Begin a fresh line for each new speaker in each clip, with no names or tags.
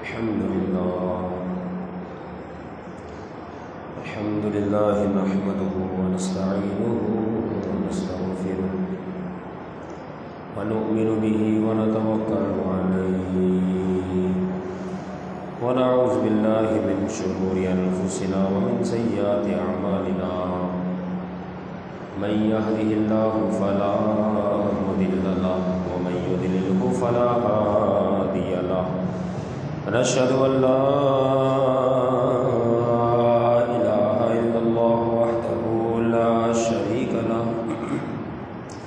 الحمد لله نحمده ونستعينه ونستغفره ونؤمن به ونتوكل عليه ونعوذ بالله من شرور أنفسنا ومن سيئات أعمالنا من يهده الله فلا مضل له ومن يضلله فلا هادي له ونشهد أن لا إله إلا الله وحده لا شريك له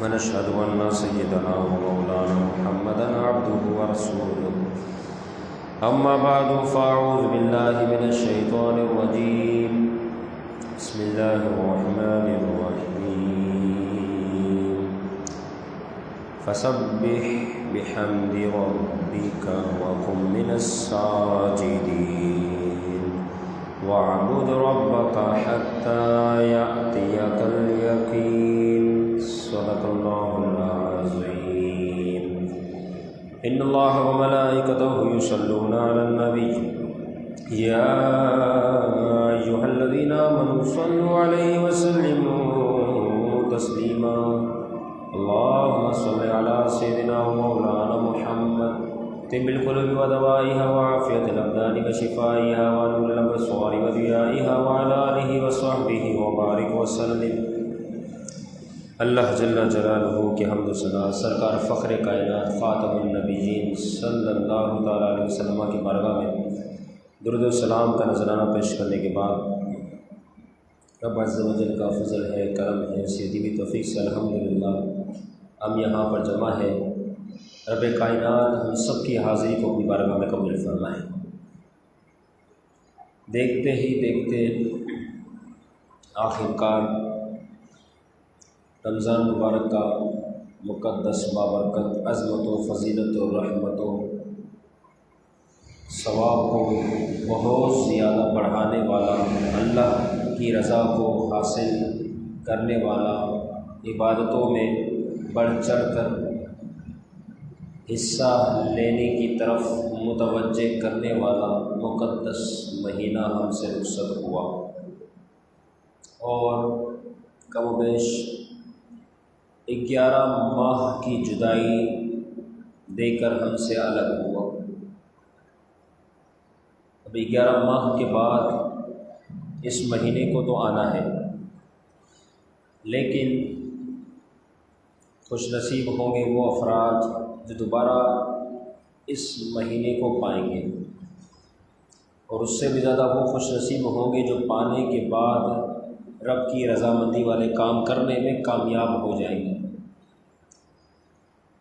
ونشهد أن سيدنا ومولانا محمدا عبده ورسوله أما بعد فأعوذ بالله من الشيطان الرجيم بسم الله الرحمن الرحيم فسبح بحمد ربك وكن من الساجدين واعبد ربك حتى يأتيك اليقين صدق الله العظيم إن الله وملائكته يصلون على النبي يا أيها الذين آمنوا صلوا عليه وسلموا تسليما اللهم صل على سيدنا ومولانا محمد طب القلوب ودوائها وعافية الأبدان وشفائها ونور الأبصار وضيائها وعلى آله وصحبه وبارك وسلم۔ اللہ جل جلالہ کے حمد و ثنا سرکار فخر کائنات خاتم النبیین صلی اللہ تعالیٰ علیہ وسلم کی بارگاہ میں درود و سلام کا نذرانہ پیش کرنے کے بعد رب عز و جل کا فضل ہے، کرم ہے، سیدھی بھی توفیق سے الحمدللہ ہم یہاں پر جمع ہے۔ رب کائنات ہم سب کی حاضری کو اپنی بارگاہ میں قبول فرمائے۔ دیکھتے ہی دیکھتے آخر کار رمضان مبارک کا مقدس بابرکت عظمت و فضیلت و رحمت و ثواب کو بہت زیادہ بڑھانے والا، اللہ کی رضا کو حاصل کرنے والا، عبادتوں میں بڑھ چڑھ کر حصہ لینے کی طرف متوجہ کرنے والا مقدس مہینہ ہم سے رخصت ہوا اور کم و بیش 11 ماہ کی جدائی دے کر ہم سے الگ ہوا۔ اب 11 ماہ کے بعد اس مہینے کو تو آنا ہے، لیکن خوش نصیب ہوں گے وہ افراد جو دوبارہ اس مہینے کو پائیں گے، اور اس سے بھی زیادہ وہ خوش نصیب ہوں گے جو پانے کے بعد رب کی رضامندی والے کام کرنے میں کامیاب ہو جائیں گے۔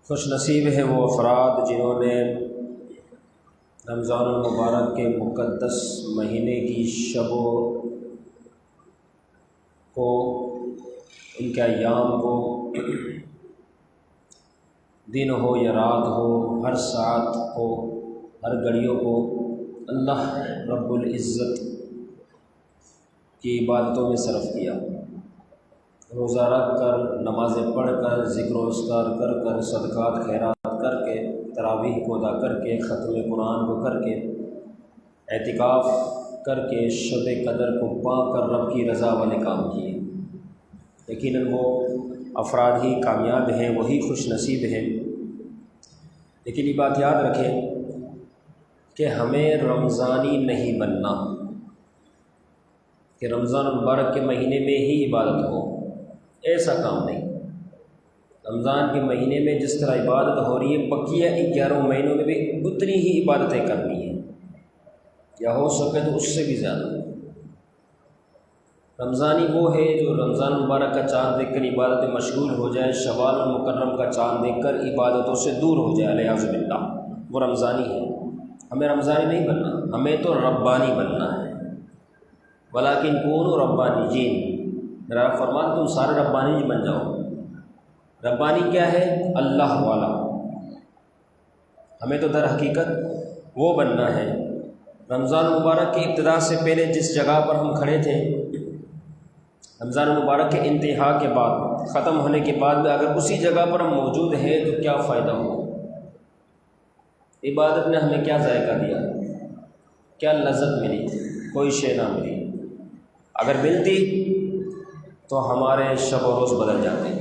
خوش نصیب ہیں وہ افراد جنہوں نے رمضان المبارک کے مقدس مہینے کی شبوں کو، ان کے ایام کو، دن ہو یا رات ہو، ہر ساعت کو، ہر گھڑیوں کو اللہ رب العزت کی عبادتوں میں صرف کیا۔ روزہ رکھ کر، نمازیں پڑھ کر، ذکر و اذکار کر کر، صدقات خیرات کر کے، تراویح کو ادا کر کے، ختم قرآن کو کر کے، اعتکاف کر کے، شب قدر کو پا کر رب کی رضا والے کام کیے۔ یقیناً وہ افراد ہی کامیاب ہیں، وہی خوش نصیب ہیں۔ لیکن یہ بات یاد رکھیں کہ ہمیں رمضانی نہیں بننا کہ رمضان المبارک کے مہینے میں ہی عبادت ہو، ایسا کام نہیں۔ رمضان کے مہینے میں جس طرح عبادت ہو رہی ہے، بقیہ 11 مہینوں میں بھی اتنی ہی عبادتیں کرنی ہیں، یا ہو سکے تو اس سے بھی زیادہ۔ رمضانی وہ ہے جو رمضان مبارک کا چاند دیکھ کر عبادت مشغول ہو جائے، شوال المکرم کا چاند دیکھ کر عبادتوں سے دور ہو جائے، علیاذ باللہ، وہ رمضانی ہے۔ ہمیں رمضانی نہیں بننا، ہمیں تو ربانی بننا ہے۔ ولیکن کونوا ربانیین، میرا فرمان تم سارے ربانی بن جاؤ۔ ربانی کیا ہے؟ اللہ والا۔ ہمیں تو در حقیقت وہ بننا ہے۔ رمضان مبارک کی ابتدا سے پہلے جس جگہ پر ہم کھڑے تھے، رمضان مبارک کے انتہا کے بعد، ختم ہونے کے بعد میں اگر اسی جگہ پر ہم موجود ہیں تو کیا فائدہ ہو؟ عبادت نے ہمیں کیا ذائقہ دیا؟ کیا لذت ملی؟ کوئی شے نہ ملی۔ اگر ملتی تو ہمارے شب و روز بدل جاتے۔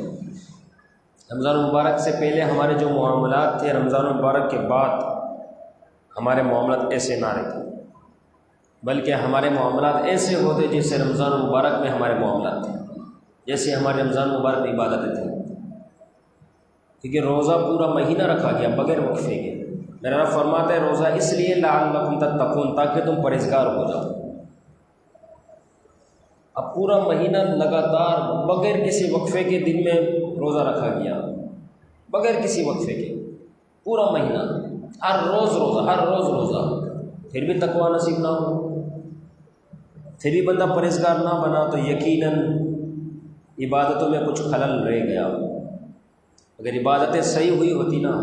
رمضان المبارک سے پہلے ہمارے جو معاملات تھے، رمضان المبارک کے بعد ہمارے معاملات ایسے نہ رہتے، بلکہ ہمارے معاملات ایسے ہوتے جیسے رمضان المبارک میں ہمارے معاملات تھے، جیسے ہمارے رمضان المبارک میں عبادتیں تھیں، کیونکہ روزہ پورا مہینہ رکھا گیا بغیر وقفے کے۔ میرا رب فرماتا ہے روزہ اس لیے لعلکم تتقون، تاکہ تم پرہیزگار ہو جاؤ۔ اب پورا مہینہ لگاتار بغیر کسی وقفے کے دن میں روزہ رکھا گیا، بغیر کسی وقفے کے پورا مہینہ، ہر روز روزہ، ہر روز روزہ، پھر بھی تقویٰ نصیب نہ ہو، پھر بھی بندہ پرہیزگار نہ بنا، تو یقیناً عبادتوں میں کچھ خلل رہ گیا۔ اگر عبادتیں صحیح ہوئی ہوتی نا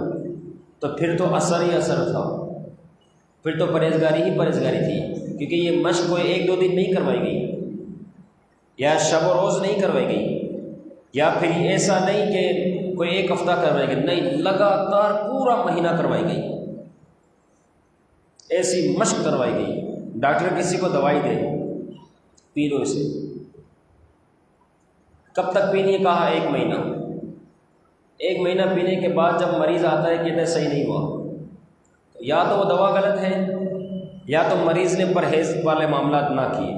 تو پھر تو اثر ہی اثر تھا، پھر تو پرہیزگاری ہی پرہیزگاری تھی، کیونکہ یہ مشق کوئی ایک دو دن نہیں کروائی گئی، یا شب و روز نہیں کروائی گئی، یا پھر ایسا نہیں کہ کوئی ایک ہفتہ کروائی گئی، نہیں، لگاتار پورا مہینہ کروائی گئی، ایسی مشق کروائی گئی۔ ڈاکٹر کسی کو دوائی دے، پی لو اسے، کب تک پینی ہے؟ کہا ایک مہینہ۔ ایک مہینہ پینے کے بعد جب مریض آتا ہے کہتے ہیں صحیح نہیں ہوا، تو یا تو وہ دوا غلط ہے، یا تو مریض نے پرہیز والے معاملات نہ کیے۔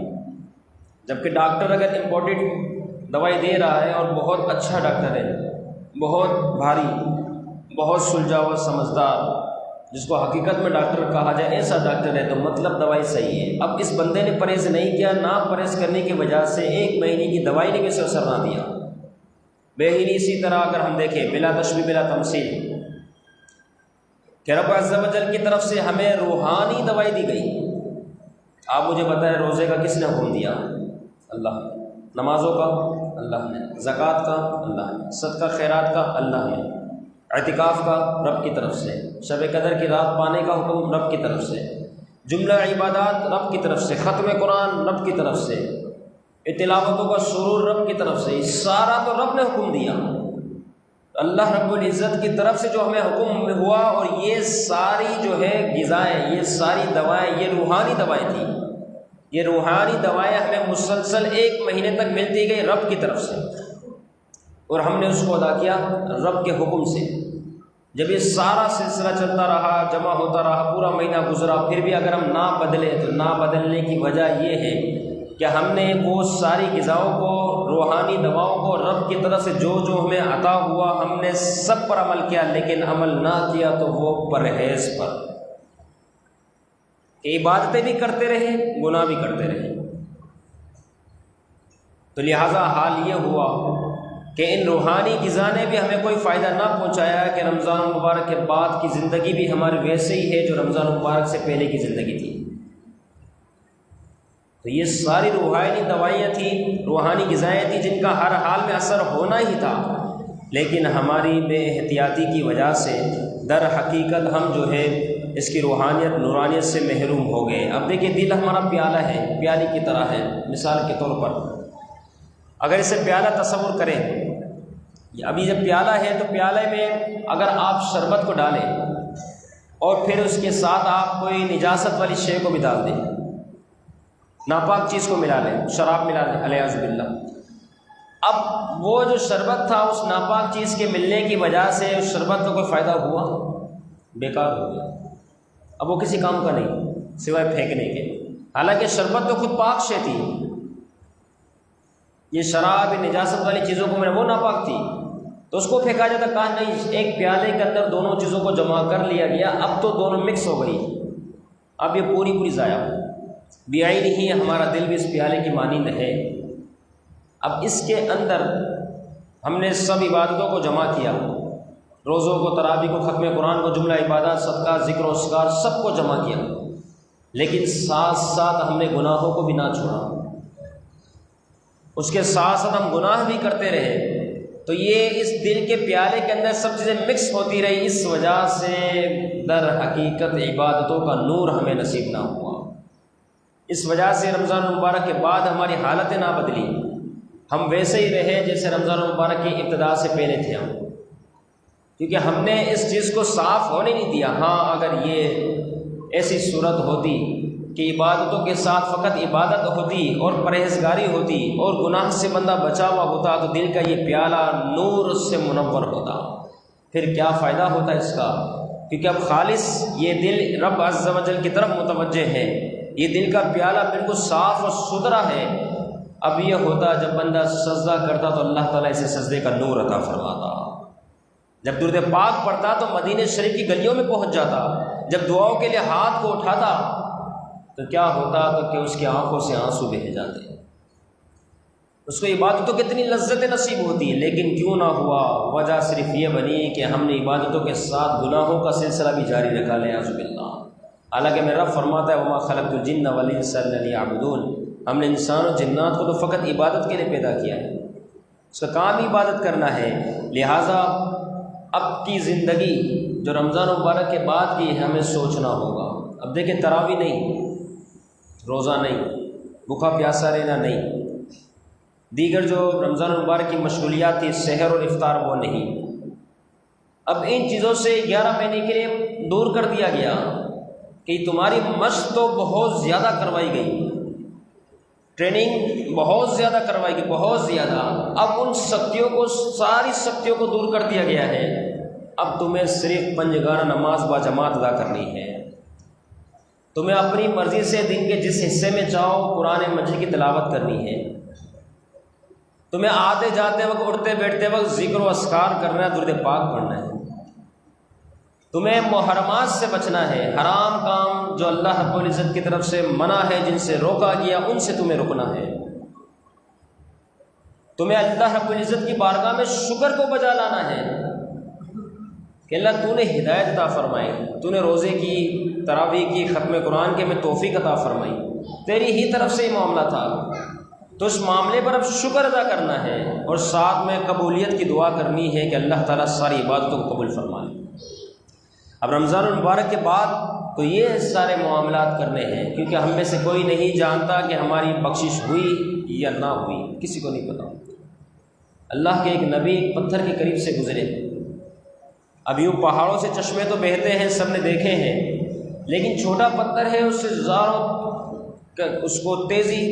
جبکہ ڈاکٹر اگر امپورٹنٹ دوائی دے رہا ہے اور بہت اچھا ڈاکٹر ہے، بہت بھاری، بہت سلجھا ہوا سمجھدار، جس کو حقیقت میں ڈاکٹر کہا جائے، ایسا ڈاکٹر ہے، تو مطلب دوائی صحیح ہے۔ اب اس بندے نے پرہیز نہیں کیا، نہ پرہیز کرنے کی وجہ سے ایک مہینے کی دوائی نے بھی اسے اثر نہ دیا۔ بے ہی اسی طرح اگر ہم دیکھیں بلا تشبیہ بلا تمثیل کہ رب عز و جل کی طرف سے ہمیں روحانی دوائی دی گئی۔ آپ مجھے بتائیں روزے کا کس نے حکم دیا؟ اللہ نے۔ نمازوں کا اللہ نے، زکوٰۃ کا اللہ نے، صدقہ خیرات کا اللہ نے، اعتکاف کا رب کی طرف سے، شب قدر کی رات پانے کا حکم رب کی طرف سے، جملہ عبادات رب کی طرف سے، ختم قرآن رب کی طرف سے، تلاوتوں کا سرور رب کی طرف سے، سارا تو رب نے حکم دیا۔ اللہ رب العزت کی طرف سے جو ہمیں حکم ہوا، اور یہ ساری جو ہے غذائیں، یہ ساری دوائیں، یہ روحانی دوائیں تھیں، یہ روحانی دوائیں ہمیں مسلسل ایک مہینے تک ملتی گئی رب کی طرف سے، اور ہم نے اس کو ادا کیا رب کے حکم سے۔ جب یہ سارا سلسلہ چلتا رہا، جمع ہوتا رہا، پورا مہینہ گزرا، پھر بھی اگر ہم نہ بدلے تو نہ بدلنے کی وجہ یہ ہے کہ ہم نے وہ ساری غذاؤں کو، روحانی دواؤں کو رب کی طرف سے جو جو ہمیں عطا ہوا، ہم نے سب پر عمل کیا، لیکن عمل نہ کیا تو وہ پرہیز پر، کہ عبادتیں بھی کرتے رہے، گناہ بھی کرتے رہے۔ تو لہٰذا حال یہ ہوا کہ ان روحانی غذا نے بھی ہمیں کوئی فائدہ نہ پہنچایا کہ رمضان المبارک کے بعد کی زندگی بھی ہماری ویسے ہی ہے جو رمضان المبارک سے پہلے کی زندگی تھی۔ تو یہ ساری روحانی دوائیاں تھیں، روحانی غذائیں تھیں، جن کا ہر حال میں اثر ہونا ہی تھا، لیکن ہماری بے احتیاطی کی وجہ سے در حقیقت ہم جو ہے اس کی روحانیت، نورانیت سے محروم ہو گئے۔ اب دیکھیں دل ہمارا پیالہ ہے، پیالے کی طرح ہے۔ مثال کے طور پر اگر اسے پیالہ تصور کریں، ابھی جب پیالہ ہے تو پیالے میں اگر آپ شربت کو ڈالیں اور پھر اس کے ساتھ آپ کوئی نجاست والی شے کو بھی ڈال دیں، ناپاک چیز کو ملا لیں، شراب ملا لیں علیہ باللہ، اب وہ جو شربت تھا اس ناپاک چیز کے ملنے کی وجہ سے اس شربت کا کوئی فائدہ ہوا؟ بیکار ہو گیا، اب وہ کسی کام کا نہیں سوائے پھینکنے کے۔ حالانکہ شربت تو خود پاک شے تھی، یہ شراب نجاست والی چیزوں کو وہ ناپاک تھی، تو اس کو پھینکا جاتا، کہا نہیں، ایک پیالے کے اندر دونوں چیزوں کو جمع کر لیا گیا، اب تو دونوں مکس ہو گئی، اب یہ پوری ضائع ہو۔ بیائی نہیں، ہمارا دل بھی اس پیالے کی مانند ہے۔ اب اس کے اندر ہم نے سب عبادتوں کو جمع کیا، روزوں کو، تراویح کو، ختم قرآن کو، جملہ عبادات، صدقہ، ذکر و اذکار، سب کو جمع کیا، لیکن ساتھ ساتھ ہم نے گناہوں کو بھی نہ چھوڑا، اس کے ساتھ ساتھ ہم گناہ بھی کرتے رہے۔ تو یہ اس دل کے پیالے کے اندر سب چیزیں مکس ہوتی رہی، اس وجہ سے در حقیقت عبادتوں کا نور ہمیں نصیب نہ ہوا۔ اس وجہ سے رمضان المبارک کے بعد ہماری حالتیں نہ بدلی، ہم ویسے ہی رہے جیسے رمضان المبارک کی ابتدا سے پہلے تھے ہم، کیونکہ ہم نے اس چیز کو صاف ہونے نہیں دیا۔ ہاں اگر یہ ایسی صورت ہوتی کہ عبادتوں کے ساتھ فقط عبادت ہوتی اور پرہیزگاری ہوتی اور گناہ سے بندہ بچا ہوا ہوتا تو دل کا یہ پیالہ نور سے منور ہوتا، پھر کیا فائدہ ہوتا اس کا؟ کیونکہ اب خالص یہ دل رب عز و جل کی طرف متوجہ ہے، یہ دل کا پیالہ بالکل صاف اور ستھرا ہے۔ اب یہ ہوتا جب بندہ سجدہ کرتا تو اللہ تعالیٰ اسے سجدے کا نور عطا فرماتا، جب درود پاک پڑھتا تو مدینہ شریف کی گلیوں میں پہنچ جاتا، جب دعاؤں کے لیے ہاتھ کو اٹھاتا تو کیا ہوتا تو کہ اس کی آنکھوں سے آنسو بہہ جاتے، اس کو عبادتوں کی اتنی لذت نصیب ہوتی، لیکن کیوں نہ ہوا؟ وجہ صرف یہ بنی کہ ہم نے عبادتوں کے ساتھ گناہوں کا سلسلہ بھی جاری رکھا، نعوذ باللہ۔ حالانکہ میرا رب فرماتا ہے وما خلقت الجن والانس الا لیعبدون، ہم نے انسان اور جنات کو تو فقط عبادت کے لیے پیدا کیا ہے، اس کا کام ہی عبادت کرنا ہے۔ لہٰذا اب کی زندگی جو رمضان مبارک کے بعد کی ہے ہمیں سوچنا ہوگا۔ اب دیکھیں تراویح نہیں، روزہ نہیں، بھوکا پیاسا رہنا نہیں، دیگر جو رمضان مبارک کی مشغولیات تھی سحر اور افطار وہ نہیں، اب ان چیزوں سے 11 مہینے کے لیے دور کر دیا گیا کہ تمہاری مشق تو بہت زیادہ کروائی گئی، ٹریننگ بہت زیادہ کروائی گئی، بہت زیادہ۔ اب ان سختیوں کو، ساری سختیوں کو دور کر دیا گیا ہے، اب تمہیں صرف پنجگانہ نماز با جماعت ادا کرنی ہے، تمہیں اپنی مرضی سے دن کے جس حصے میں چاہو قرآن مجید کی تلاوت کرنی ہے، تمہیں آتے جاتے وقت اٹھتے بیٹھتے وقت ذکر و اذکار کرنا ہے، درود پاک پڑھنا ہے، تمہیں محرمات سے بچنا ہے، حرام کام جو اللہ رب العزت کی طرف سے منع ہے، جن سے روکا گیا ان سے تمہیں رکنا ہے، تمہیں اللہ رب العزت کی بارگاہ میں شکر کو بجا لانا ہے کہ اللہ تو نے ہدایت عطا فرمائی، تو نے روزے کی، تراویح کی، ختم قرآن کے میں توفیق عطا فرمائی، تیری ہی طرف سے یہ معاملہ تھا، تو اس معاملے پر اب شکر ادا کرنا ہے اور ساتھ میں قبولیت کی دعا کرنی ہے کہ اللہ تعالیٰ ساری عبادتوں کو قبول فرمائے۔ اب رمضان المبارک کے بعد تو یہ سارے معاملات کرنے ہیں، کیونکہ ہم میں سے کوئی نہیں جانتا کہ ہماری بخشش ہوئی یا نہ ہوئی، کسی کو نہیں پتا۔ اللہ کے ایک نبی ایک پتھر کے قریب سے گزرے، اب یوں پہاڑوں سے چشمے تو بہتے ہیں، سب نے دیکھے ہیں، لیکن چھوٹا پتھر ہے، اس سے زاروں اس کو تیزی،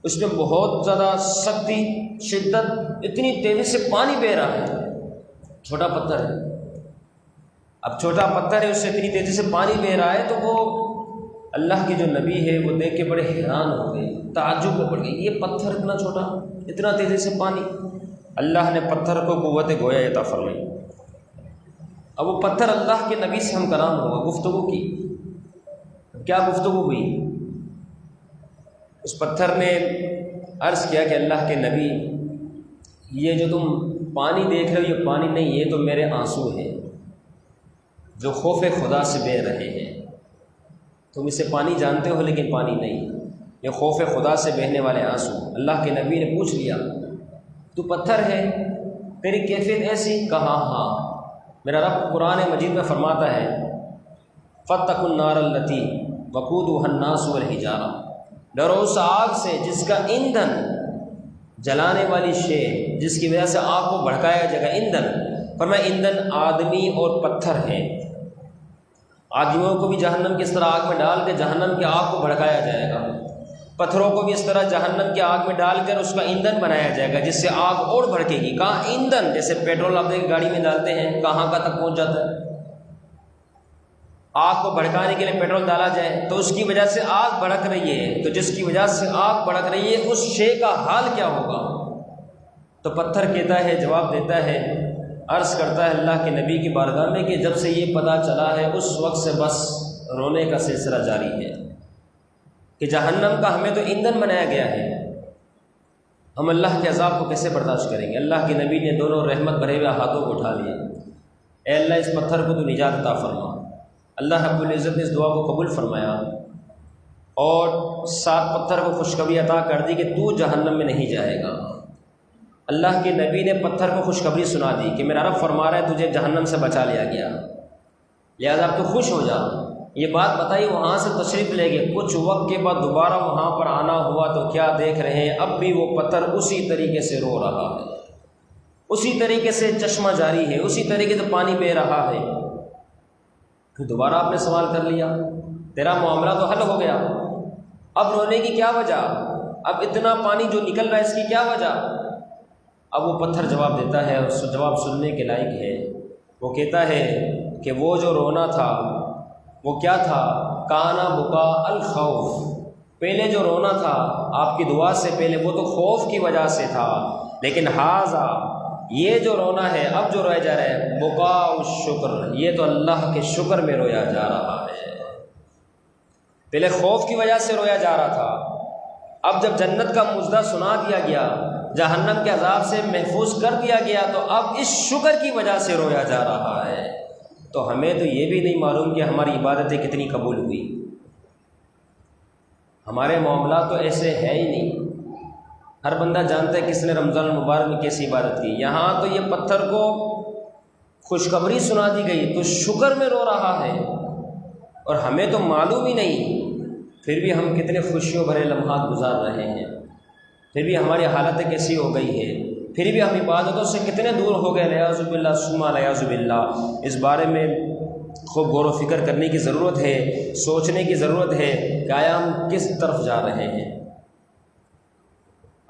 اس میں بہت زیادہ سختی، شدت، اتنی تیزی سے پانی بہہ رہا ہے، چھوٹا پتھر ہے، اب چھوٹا پتھر ہے، اس سے اتنی تیزی سے پانی بہہ رہا ہے، تو وہ اللہ کے جو نبی ہے وہ دیکھ کے بڑے حیران ہو گئے، تعجب میں پڑ گئے، یہ پتھر اتنا چھوٹا، اتنا تیزی سے پانی۔ اللہ نے پتھر کو قوت گویا عطا فرمائی، اب وہ پتھر اللہ کے نبی سے ہم کلام ہوا، گفتگو کی، کیا گفتگو ہوئی؟ اس پتھر نے عرض کیا کہ اللہ کے نبی یہ جو تم پانی دیکھ رہے ہو یہ پانی نہیں، یہ تو میرے آنسو ہیں جو خوف خدا سے بہہ رہے ہیں، تم اسے پانی جانتے ہو لیکن پانی نہیں، یہ خوف خدا سے بہنے والے آنسو۔ اللہ کے نبی نے پوچھ لیا تو پتھر ہے، تیری کیفیت ایسی؟ کہا ہاں، میرا رب قرآن مجید میں فرماتا ہے فاتقوا النار التی وقودها الناس والحجارہ، ڈرو اس آگ سے جس کا ایندھن جلانے والی شے، جس کی وجہ سے آگ کو بھڑکایا جائے گا، ایندھن، فرمایا ایندھن آدمی اور پتھر ہے، آدمیوں کو بھی جہنم کی اس طرح آگ میں ڈال کے جہنم کی آگ کو بھڑکایا جائے گا، پتھروں کو بھی اس طرح جہنم کی آگ میں ڈال کر اس کا ایندھن بنایا جائے گا جس سے آگ اور بھڑکے گی۔ کہاں ایندھن؟ جیسے پیٹرول آپ دیکھ گاڑی میں ڈالتے ہیں، کہاں کا تک پہنچ جاتا ہے، آگ کو بھڑکانے کے لیے پیٹرول ڈالا جائے تو اس کی وجہ سے آگ بھڑک رہی ہے، تو جس کی وجہ سے آگ بھڑک رہی ہے اس شے کا حال کیا ہوگا؟ تو پتھر کہتا ہے، جواب دیتا ہے، عرض کرتا ہے اللہ کے نبی کی بارگاہ میں کہ جب سے یہ پتہ چلا ہے اس وقت سے بس رونے کا سلسلہ جاری ہے کہ جہنم کا ہمیں تو ایندھن بنایا گیا ہے، ہم اللہ کے عذاب کو کیسے برداشت کریں گے؟ اللہ کے نبی نے دونوں رحمت بھرے ہوئے ہاتھوں کو اٹھا لیا، اے اللہ اس پتھر کو تو نجات عطا فرما۔ اللہ رب العزت نے اس دعا کو قبول فرمایا اور ساتھ پتھر کو خوشخبری عطا کر دی کہ تو جہنم میں نہیں جائے گا۔ اللہ کے نبی نے پتھر کو خوشخبری سنا دی کہ میرا رب فرما رہا ہے تجھے جہنم سے بچا لیا گیا، لہذا اب تو خوش ہو جا۔ یہ بات بتائی، وہاں سے تشریف لے گئے، کچھ وقت کے بعد دوبارہ وہاں پر آنا ہوا تو کیا دیکھ رہے ہیں، اب بھی وہ پتھر اسی طریقے سے رو رہا ہے، اسی طریقے سے چشمہ جاری ہے، اسی طریقے سے پانی بہہ رہا ہے۔ پھر دوبارہ آپ نے سوال کر لیا، تیرا معاملہ تو حل ہو گیا، اب رونے کی کیا وجہ؟ اب اتنا پانی جو نکل رہا ہے اس کی کیا وجہ؟ اب وہ پتھر جواب دیتا ہے، اس جواب سننے کے لائق ہے۔ وہ کہتا ہے کہ وہ جو رونا تھا وہ کیا تھا؟ کانا بکا الخوف، پہلے جو رونا تھا آپ کی دعا سے پہلے وہ تو خوف کی وجہ سے تھا، لیکن ہاذا یہ جو رونا ہے اب جو رویا جا رہا ہے بکا الشکر، یہ تو اللہ کے شکر میں رویا جا رہا ہے۔ پہلے خوف کی وجہ سے رویا جا رہا تھا، اب جب جنت کا مژدہ سنا دیا گیا، جہنم کے عذاب سے محفوظ کر دیا گیا، تو اب اس شکر کی وجہ سے رویا جا رہا ہے۔ تو ہمیں تو یہ بھی نہیں معلوم کہ ہماری عبادتیں کتنی قبول ہوئی۔ ہمارے معاملات تو ایسے ہے ہی نہیں۔ ہر بندہ جانتا ہے کس نے رمضان المبارک میں کیسی عبادت کی۔ یہاں تو یہ پتھر کو خوشخبری سنا دی گئی تو شکر میں رو رہا ہے، اور ہمیں تو معلوم ہی نہیں، پھر بھی ہم کتنے خوشیوں بھرے لمحات گزار رہے ہیں، پھر بھی ہماری حالتیں کیسی ہو گئی ہے، پھر بھی ہم عبادتوں سے کتنے دور ہو گئے۔ الیاذ باللہ ثم الیاذ باللہ۔ اس بارے میں خوب غور و فکر کرنے کی ضرورت ہے، سوچنے کی ضرورت ہے کہ آیا ہم کس طرف جا رہے ہیں،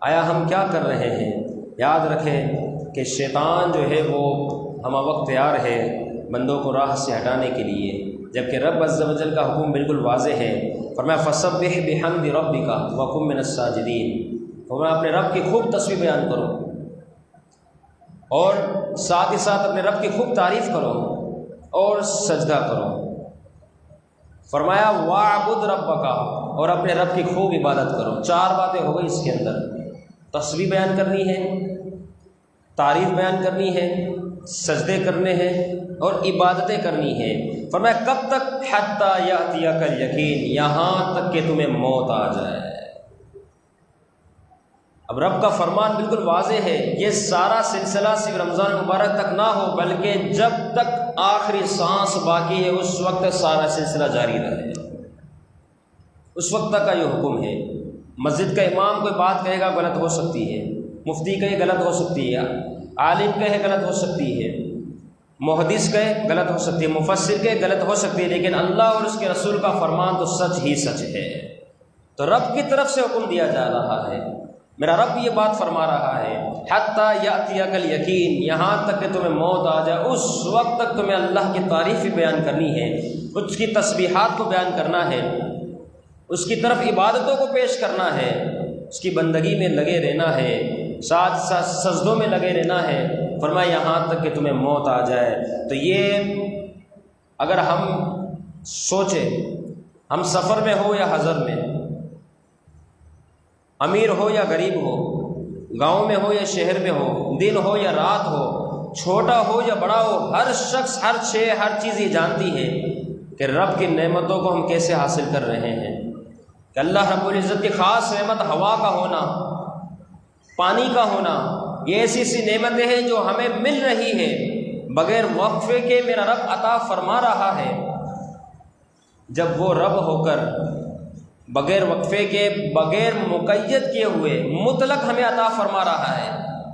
آیا ہم کیا کر رہے ہیں۔ یاد رکھیں کہ شیطان جو ہے وہ ہم وقت تیار ہے بندوں کو راہ سے ہٹانے کے لیے، جبکہ رب عز و جل کا حکم بالکل واضح ہے۔ فرمایا فسبح بحمد ربک وکن من الساجدین، فرمایا اپنے رب کی خوب تسبیح بیان کرو اور ساتھ ہی ساتھ اپنے رب کی خوب تعریف کرو اور سجدہ کرو۔ فرمایا واعبد ربک، اور اپنے رب کی خوب عبادت کرو۔ چار باتیں ہو گئی اس کے اندر، تسبیح بیان کرنی ہے، تعریف بیان کرنی ہے، سجدے کرنے ہیں اور عبادتیں کرنی ہیں۔ فرمایا کب تک؟ حتی یأتیک الیقین، یہاں تک کہ تمہیں موت آ جائے۔ اب رب کا فرمان بالکل واضح ہے، یہ سارا سلسلہ صرف رمضان مبارک تک نہ ہو بلکہ جب تک آخری سانس باقی ہے اس وقت سارا سلسلہ جاری رہے، اس وقت تک کا یہ حکم ہے۔ مسجد کا امام کوئی بات کہے گا غلط ہو سکتی ہے، مفتی کہے غلط ہو سکتی ہے، عالم کہے غلط ہو سکتی ہے، محدث کہے غلط ہو سکتی ہے، مفسر کہے غلط ہو سکتی ہے، لیکن اللہ اور اس کے رسول کا فرمان تو سچ ہی سچ ہے۔ تو رب کی طرف سے حکم دیا جا رہا ہے، میرا رب یہ بات فرما رہا ہے حتی یأتیک الیقین، یہاں تک کہ تمہیں موت آ جائے اس وقت تک تمہیں اللہ کی تعریف بیان کرنی ہے، اس کی تسبیحات کو بیان کرنا ہے، اس کی طرف عبادتوں کو پیش کرنا ہے، اس کی بندگی میں لگے رہنا ہے، ساتھ ساتھ سجدوں میں لگے رہنا ہے۔ فرمایا یہاں تک کہ تمہیں موت آ جائے۔ تو یہ اگر ہم سوچیں، ہم سفر میں ہو یا حضر میں، امیر ہو یا غریب ہو، گاؤں میں ہو یا شہر میں ہو، دن ہو یا رات ہو، چھوٹا ہو یا بڑا ہو، ہر شخص ہر چیز یہ جانتی ہے کہ رب کی نعمتوں کو ہم کیسے حاصل کر رہے ہیں، کہ اللہ رب العزت کی خاص نعمت ہوا کا ہونا، پانی کا ہونا، یہ ایسی سی نعمتیں ہیں جو ہمیں مل رہی ہے بغیر وقفے کے، میرا رب عطا فرما رہا ہے۔ جب وہ رب ہو کر بغیر وقفے کے، بغیر مقید کیے ہوئے مطلق ہمیں عطا فرما رہا ہے،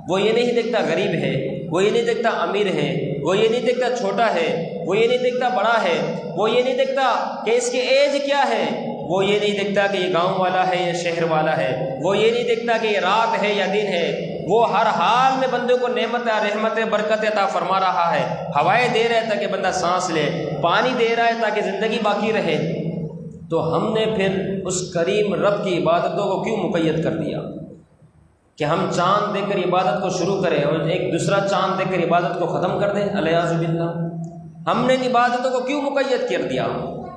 وہ یہ نہیں دیکھتا غریب ہے، وہ یہ نہیں دیکھتا امیر ہے، وہ یہ نہیں دیکھتا چھوٹا ہے، وہ یہ نہیں دیکھتا بڑا ہے، وہ یہ نہیں دیکھتا کہ اس کی ایج کیا ہے، وہ یہ نہیں دیکھتا کہ یہ گاؤں والا ہے یا شہر والا ہے، وہ یہ نہیں دیکھتا کہ یہ رات ہے یا دن ہے، وہ ہر حال میں بندے کو نعمت رحمت برکت عطا فرما رہا ہے۔ ہوائیں دے رہا ہے تاکہ بندہ سانس لے، پانی دے رہا ہے تاکہ زندگی باقی رہے۔ تو ہم نے پھر اس کریم رب کی عبادتوں کو کیوں مقید کر دیا کہ ہم چاند دیکھ کر عبادت کو شروع کریں اور ایک دوسرا چاند دیکھ کر عبادت کو ختم کر دیں؟ الیاذ باللہ۔ ہم نے عبادتوں کو کیوں مقید کر دیا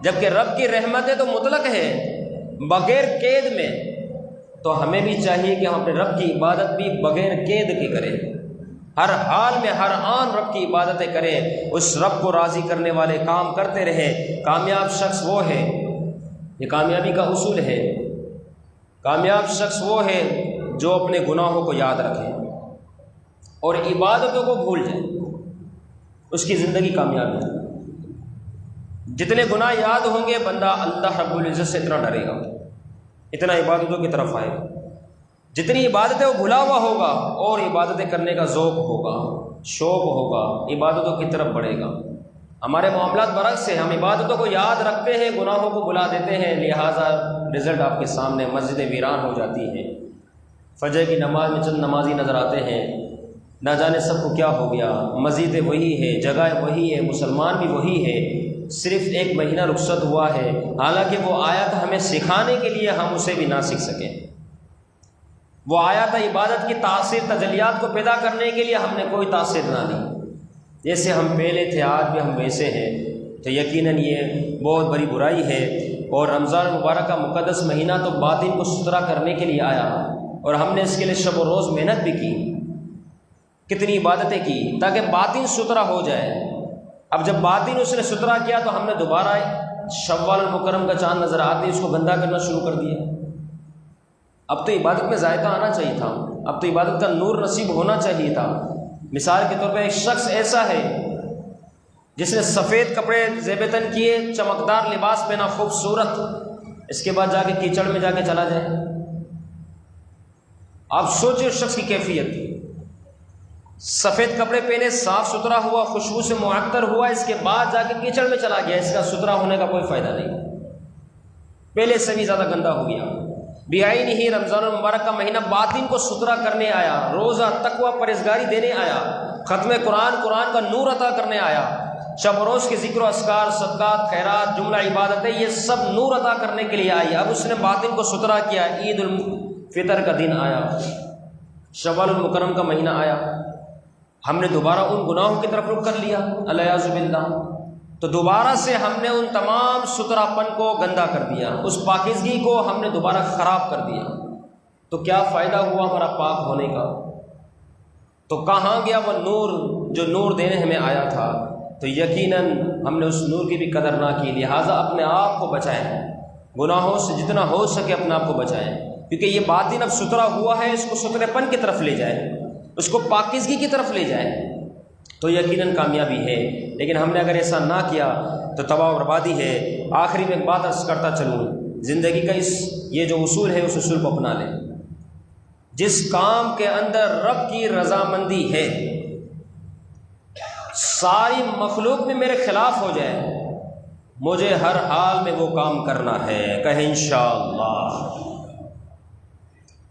جبکہ رب کی رحمتیں تو مطلق ہے بغیر قید میں؟ تو ہمیں بھی چاہیے کہ ہم اپنے رب کی عبادت بھی بغیر قید کے کریں، ہر حال میں ہر آن رب کی عبادتیں کریں، اس رب کو راضی کرنے والے کام کرتے رہیں۔ کامیاب شخص وہ ہے، یہ کامیابی کا اصول ہے، کامیاب شخص وہ ہے جو اپنے گناہوں کو یاد رکھے اور عبادتوں کو بھول جائے، اس کی زندگی کامیاب ہے۔ جتنے گناہ یاد ہوں گے بندہ اللہ رب العزت سے اتنا ڈرے گا، اتنا عبادتوں کی طرف آئے گا۔ جتنی عبادتیں وہ بھلا ہوا ہوگا اور عبادتیں کرنے کا ذوق ہوگا، شوق ہوگا، عبادتوں کی طرف بڑھے گا۔ ہمارے معاملات برعکس ہیں، ہم عبادتوں کو یاد رکھتے ہیں، گناہوں کو بلا دیتے ہیں، لہٰذا رزلٹ آپ کے سامنے، مسجدیں ویران ہو جاتی ہیں۔ فجر کی نماز میں چند نمازی نظر آتے ہیں، نہ جانے سب کو کیا ہو گیا، مسجدیں وہی ہے، جگہ وہی ہے، مسلمان بھی وہی ہے، صرف 1 مہینہ رخصت ہوا ہے، حالانکہ وہ آیت ہمیں سکھانے کے لیے ہم اسے بھی نہ سیکھ سکیں۔ وہ آیت عبادت کی تاثیر تجلیات کو پیدا کرنے کے لیے ہم نے کوئی تاثیر نہ لی، جیسے ہم پہلے تھے آج بھی ہم ویسے ہیں، تو یقیناً یہ بہت بڑی برائی ہے۔ اور رمضان المبارک کا مقدس مہینہ تو باطن کو ستھرا کرنے کے لیے آیا، اور ہم نے اس کے لیے شب و روز محنت بھی کی، کتنی عبادتیں کی تاکہ باطن ستھرا ہو جائے۔ اب جب باطن اس نے ستھرا کیا تو ہم نے دوبارہ شوال المکرم کا چاند نظر آتے اس کو گندا کرنا شروع کر دیا۔ اب تو عبادت میں ذائقہ آنا چاہیے تھا، اب تو عبادت کا نور نصیب ہونا چاہیے تھا۔ مثال کے طور پہ ایک شخص ایسا ہے جس نے سفید کپڑے زیب تن کیے، چمکدار لباس پہنا، خوبصورت، اس کے بعد جا کے کیچڑ میں جا کے چلا جائے، آپ سوچیں اس شخص کی کیفیت۔ سفید کپڑے پہنے، صاف ستھرا ہوا، خوشبو سے معطر ہوا، اس کے بعد جا کے کیچڑ میں چلا گیا، اس کا ستھرا ہونے کا کوئی فائدہ نہیں، پہلے سے بھی زیادہ گندا ہو گیا۔ بعین ہی رمضان المبارک کا مہینہ باطن کو ستھرا کرنے آیا، روزہ، تقوی، پرہیزگاری دینے آیا، ختم قرآن کا نور عطا کرنے آیا، شب و روز کے ذکر و اذکار، صدقات، خیرات، جملہ عبادتیں، یہ سب نور عطا کرنے کے لیے آئی۔ اب اس نے باطن کو ستھرا کیا، عید الفطر کا دن آیا، شوال المکرم کا مہینہ آیا، ہم نے دوبارہ ان گناہوں کی طرف رخ کر لیا، الیاذ باللہ، تو دوبارہ سے ہم نے ان تمام ستھرا پن کو گندا کر دیا، اس پاکیزگی کو ہم نے دوبارہ خراب کر دیا۔ تو کیا فائدہ ہوا ہمارا پاک ہونے کا؟ تو کہاں گیا وہ نور جو نور دینے ہمیں آیا تھا؟ تو یقیناً ہم نے اس نور کی بھی قدر نہ کی، لہٰذا اپنے آپ کو بچائیں، گناہوں سے جتنا ہو سکے اپنے آپ کو بچائیں، کیونکہ یہ باطن اب ستھرا ہوا ہے، اس کو ستھرے پن کی طرف لے جائیں، اس کو پاکیزگی کی طرف لے جائیں تو یقیناً کامیابی ہے۔ لیکن ہم نے اگر ایسا نہ کیا تو تباہ و بربادی ہے۔ آخری میں ایک بات عرض کرتا چلوں، زندگی کا یہ جو اصول ہے اس اصول کو اپنا لیں۔ جس کام کے اندر رب کی رضامندی ہے، ساری مخلوق میں میرے خلاف ہو جائے، مجھے ہر حال میں وہ کام کرنا ہے، کہیں انشاءاللہ۔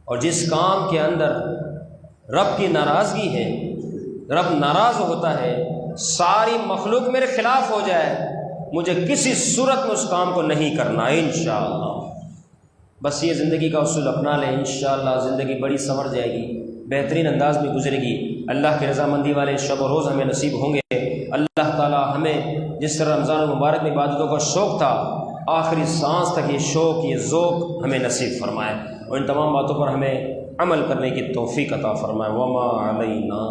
اور جس کام کے اندر رب کی ناراضگی ہے، رب ناراض ہوتا ہے، ساری مخلوق میرے خلاف ہو جائے، مجھے کسی صورت میں اس کام کو نہیں کرنا ہے، انشاءاللہ۔ بس یہ زندگی کا اصول اپنا لیں، انشاءاللہ زندگی بڑی سنور جائے گی، بہترین انداز میں گزرے گی، اللہ کی رضامندی والے شب و روز ہمیں نصیب ہوں گے۔ اللہ تعالی ہمیں جس طرح رمضان المبارک میں عبادتوں کا شوق تھا، آخری سانس تک یہ شوق، یہ ذوق ہمیں نصیب فرمائے، اور ان تمام باتوں پر ہمیں عمل کرنے کی توفیق عطا فرمائے۔ وما علینا